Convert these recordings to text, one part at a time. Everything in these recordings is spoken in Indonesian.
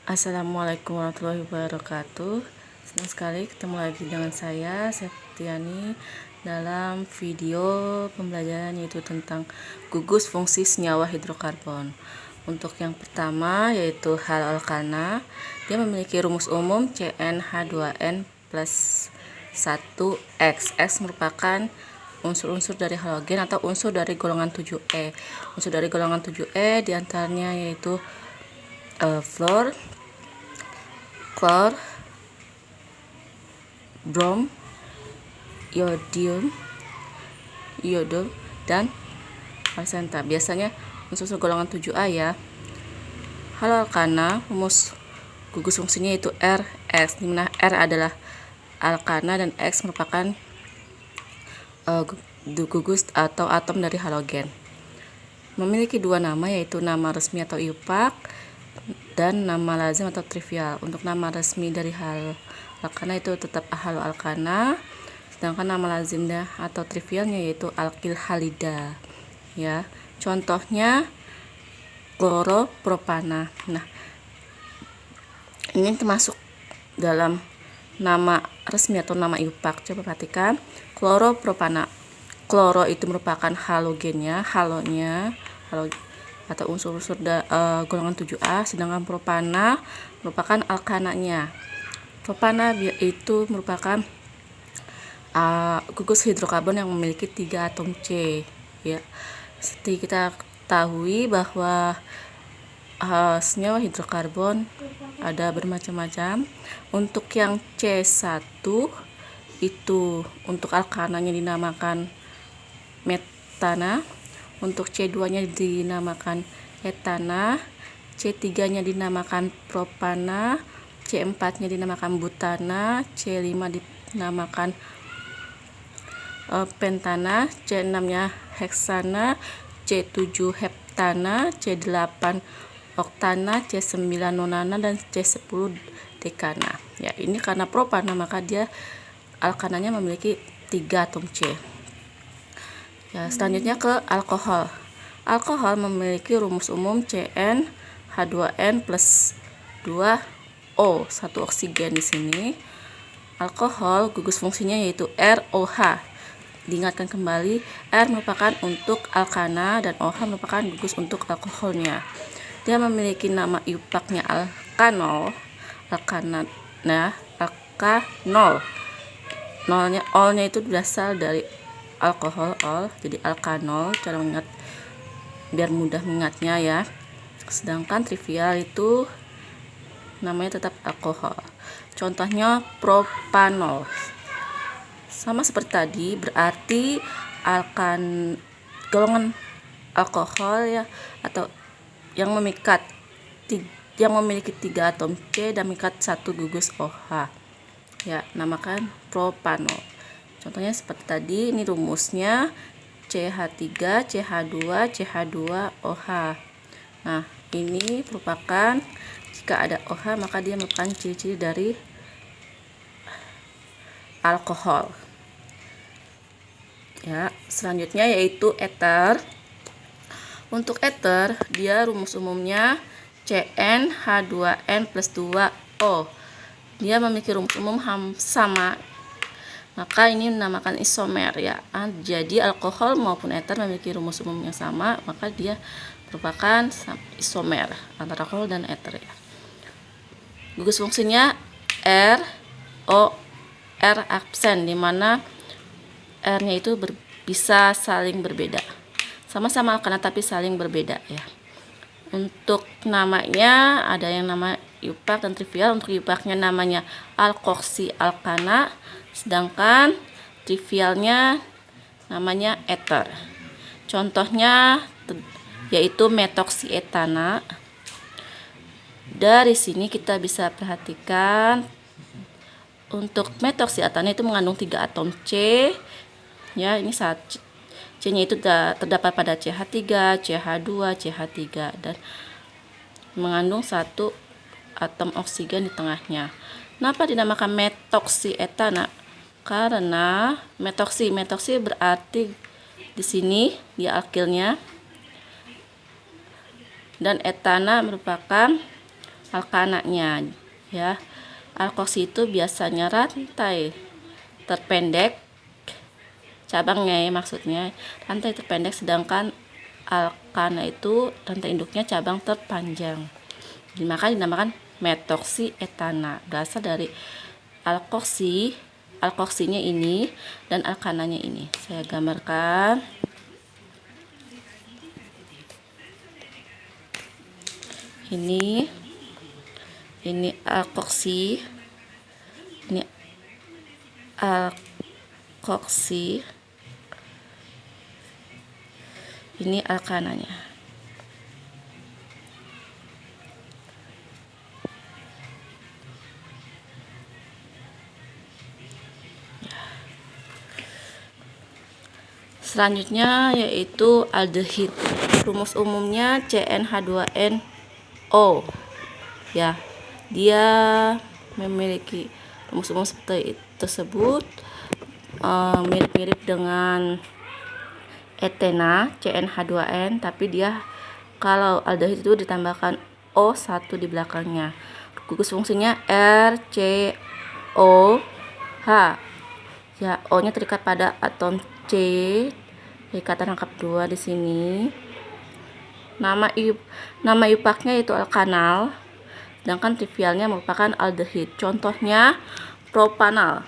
Assalamualaikum warahmatullahi wabarakatuh. Senang sekali ketemu lagi dengan saya Septiani dalam video pembelajaran yaitu tentang gugus fungsi senyawa hidrokarbon. Untuk yang pertama yaitu hal alkana, dia memiliki rumus umum CnH2n plus 1x. X merupakan unsur-unsur dari halogen atau unsur dari golongan 7E. Unsur dari golongan 7E diantaranya yaitu fluor, klor, brom, iodum, dan arsenta. Biasanya unsur golongan 7A ya. Hal alkana, rumus gugus fungsinya yaitu Rx, di mana R adalah alkana dan X merupakan gugus atau atom dari halogen. Memiliki dua nama yaitu nama resmi atau IUPAC dan nama lazim atau trivial. Untuk nama resmi dari hal alkana itu tetap halo alkana, sedangkan nama lazimnya atau trivialnya yaitu alkil halida. Ya, contohnya kloropropana. Nah, ini termasuk dalam nama resmi atau nama IUPAC. Coba perhatikan, kloropropana. Kloro itu merupakan halogennya, halonya, atau unsur-unsur golongan 7A, sedangkan propana merupakan alkananya. Propana itu merupakan gugus hidrokarbon yang memiliki 3 atom C ya. Seperti kita ketahui bahwa senyawa hidrokarbon ada bermacam-macam. Untuk yang C1 itu untuk alkananya dinamakan metana, untuk C2-nya dinamakan etana, C3-nya dinamakan propana, C4-nya dinamakan butana, C5 dinamakan pentana, C6-nya heksana, C7 heptana, C8 oktana, C9 nonana, dan C10 dekana. Ya, ini karena propana maka dia alkananya memiliki 3 atom C. Ya, selanjutnya ke alkohol. Alkohol memiliki rumus umum CnH2n plus 2O, 1 oksigen di sini. Alkohol gugus fungsinya yaitu ROH. Diingatkan kembali, R merupakan untuk alkana dan OH merupakan gugus untuk alkoholnya. Dia memiliki nama IUPAC-nya alkanol. Alkanol. Olnya itu berasal dari alkohol, jadi alkanol. Cara mengingat biar mudah mengingatnya ya. Sedangkan trivial itu namanya tetap alkohol. Contohnya propanol. Sama seperti tadi, berarti golongan alkohol ya, atau yang memiliki 3 atom C dan mengikat 1 gugus OH. Ya, namakan propanol. Contohnya seperti tadi, ini rumusnya CH3, CH2, CH2OH. Nah, ini merupakan, jika ada OH maka dia merupakan ciri-ciri dari alkohol. Ya, selanjutnya yaitu eter. Untuk eter, dia rumus umumnya CnH2n plus 2O. Dia memiliki rumus umum sama, maka ini dinamakan isomer ya. Jadi alkohol maupun eter memiliki rumus umum yang sama, maka dia merupakan isomer antara alkohol dan eter ya. Gugus fungsinya R absen, di mana R-nya itu bisa saling berbeda. Sama-sama alkana tapi saling berbeda ya. Untuk namanya ada yang nama IUPAC dan trivial. Untuk IUPAC-nya namanya alkoksi alkana, sedangkan trivialnya namanya eter. Contohnya yaitu metoksietana. Dari sini kita bisa perhatikan untuk metoksietana itu mengandung 3 atom C. Ya, ini C-nya itu terdapat pada CH3, CH2, CH3 dan mengandung 1 atom oksigen di tengahnya. Kenapa dinamakan metoksietana? Karena metoksi berarti di sini dia alkilnya, dan etana merupakan alkananya ya. Alkoksi itu biasanya rantai terpendek cabangnya ya, maksudnya rantai terpendek, sedangkan alkana itu rantai induknya cabang terpanjang. Maka dinamakan metoksietana, berasal dari alkoksinya ini dan alkananya ini. Saya gambarkan. Ini alkoksi, ini alkoksi, ini alkananya. Selanjutnya yaitu aldehid. Rumus umumnya CnH2nO ya. Dia memiliki rumus umum seperti tersebut, mirip-mirip dengan etena CnH2n, tapi dia kalau aldehid itu ditambahkan O1 di belakangnya. Gugus fungsinya RCOH ya, O-nya terikat pada atom C, ikatan rangkap 2 di sini. Nama IUPAC-nya itu alkanal, sedangkan trivialnya merupakan aldehid. Contohnya propanal.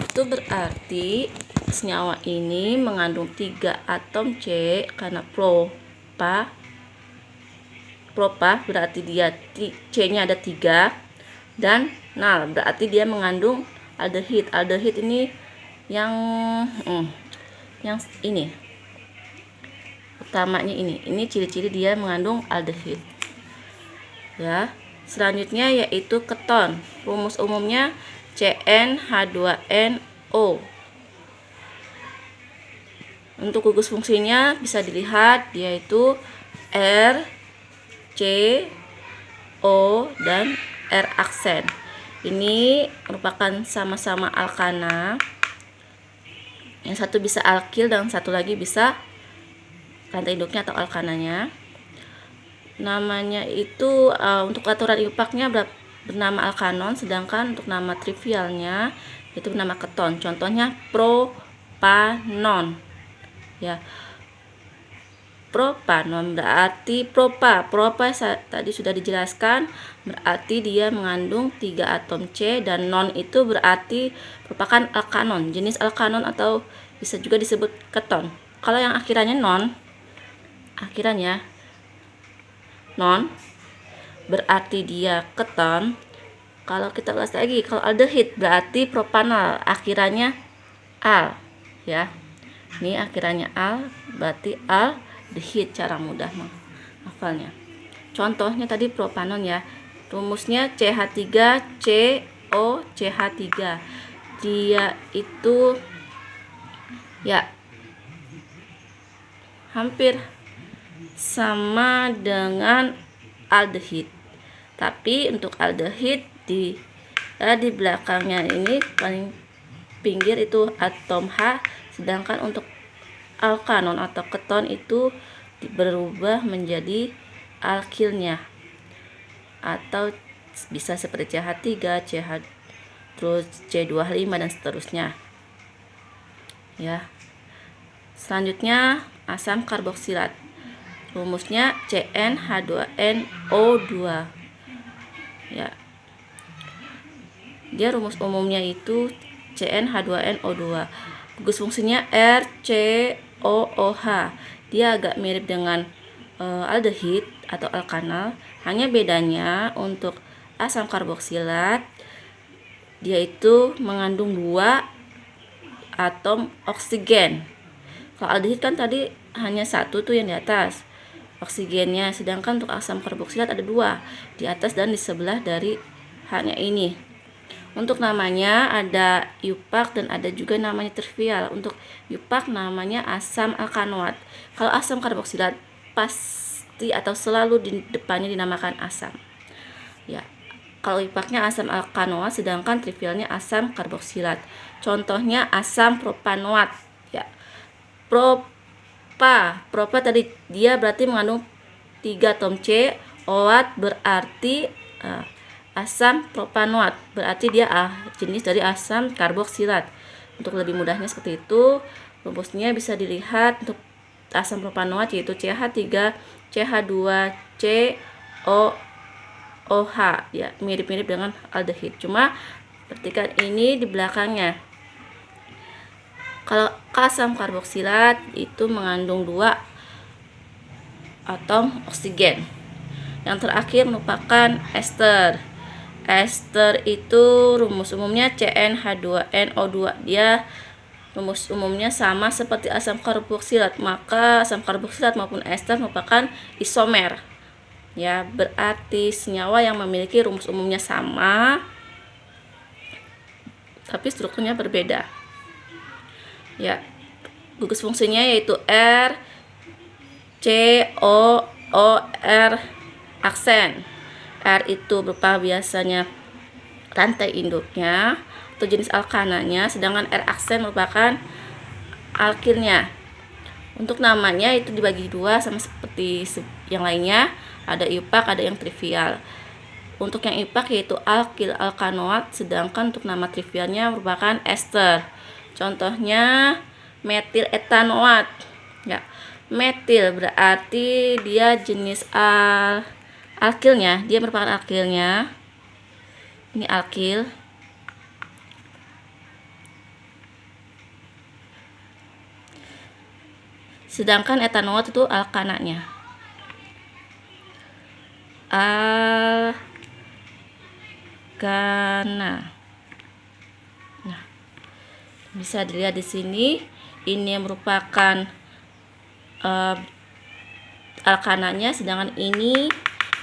Itu berarti senyawa ini mengandung 3 atom C karena propa berarti dia C-nya ada 3, dan nal berarti dia mengandung aldehid. Aldehid ini yang ini utamanya, ini ciri-ciri dia mengandung aldehid ya. Selanjutnya yaitu keton. Rumus umumnya CnH2nO. Untuk gugus fungsinya bisa dilihat, yaitu R, C, O, dan R aksen. Ini merupakan sama-sama alkana. Yang satu bisa alkil dan satu lagi bisa rantai induknya atau alkananya. Namanya itu untuk aturan IUPAC-nya bernama alkanon, sedangkan untuk nama trivialnya itu bernama keton. Contohnya propanon ya. Propanon berarti propa tadi sudah dijelaskan, berarti dia mengandung 3 atom C, dan non itu berarti merupakan alkanon, jenis alkanon atau bisa juga disebut keton. Kalau yang akhirannya non berarti dia keton. Kalau kita ulas lagi, kalau aldehid berarti propanal, akhirannya al ya. Ini akhirannya al, berarti aldehid, cara mudah menghafalnya. Contohnya tadi propanon ya. Rumusnya CH3COCH3. Dia itu ya hampir sama dengan aldehid, tapi untuk aldehid di belakangnya ini paling pinggir itu atom H, sedangkan untuk alkanon atau keton itu berubah menjadi alkilnya, atau bisa seperti CH3, CH terus C25 dan seterusnya ya. Selanjutnya asam karboksilat. Rumusnya CnH2nO2 ya. Dia rumus umumnya itu CnH2nO2. Gugus fungsinya RCOOH. Dia agak mirip dengan aldehid atau alkanal, hanya bedanya untuk asam karboksilat dia itu mengandung 2 atom oksigen. Kalau aldehid kan tadi hanya 1 tuh yang di atas oksigennya, sedangkan untuk asam karboksilat ada 2 di atas dan di sebelah dari H-nya ini. Untuk namanya ada IUPAC dan ada juga namanya trivial. Untuk IUPAC namanya asam alkanoat. Kalau asam karboksilat pasti atau selalu di depannya dinamakan asam ya. Kalau IUPAC-nya asam alkanoat, sedangkan trivialnya asam karboksilat. Contohnya asam propanoat ya. Propa tadi dia berarti mengandung 3 atom C, OAT berarti asam propanoat, berarti dia jenis dari asam karboksilat. Untuk lebih mudahnya seperti itu, rumusnya bisa dilihat untuk asam propanoat yaitu CH3 CH2 COOH, ya mirip-mirip dengan aldehid, cuma perhatikan ini di belakangnya. Kalau asam karboksilat itu mengandung 2 atom oksigen. Yang terakhir merupakan ester. Ester itu rumus umumnya CnH2nO2. Dia rumus umumnya sama seperti asam karboksilat, maka asam karboksilat maupun ester merupakan isomer. Ya, berarti senyawa yang memiliki rumus umumnya sama tapi strukturnya berbeda. Ya, gugus fungsinya yaitu R, C, O, R aksen. R itu berupa biasanya rantai induknya atau jenis alkananya, sedangkan R aksen merupakan alkilnya. Untuk namanya itu dibagi 2 sama seperti yang lainnya, ada ipak, ada yang trivial. Untuk yang ipak yaitu alkil alkanoat, sedangkan untuk nama trivialnya merupakan ester. Contohnya metil etanoat. Ya, metil berarti dia jenis alkilnya, dia merupakan alkilnya. Ini alkil. Sedangkan etanoat itu alkananya. Alkana. Nah, bisa dilihat di sini, ini merupakan alkananya, sedangkan ini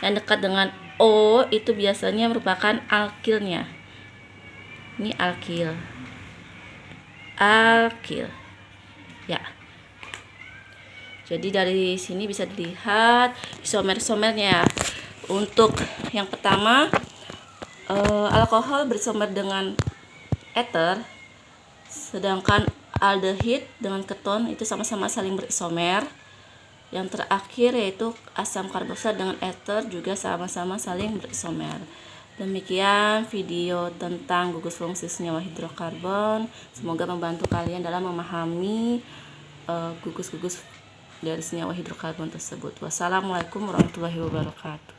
yang dekat dengan O itu biasanya merupakan alkilnya. Ini alkil. Ya. Jadi dari sini bisa dilihat isomer-isomernya. Untuk yang pertama, alkohol berisomer dengan ether, sedangkan aldehid dengan keton itu sama-sama saling berisomer. Yang terakhir yaitu asam karboksilat dengan ester juga sama-sama saling berisomer. Demikian video tentang gugus fungsi senyawa hidrokarbon. Semoga membantu kalian dalam memahami gugus-gugus dari senyawa hidrokarbon tersebut. Wassalamualaikum warahmatullahi wabarakatuh.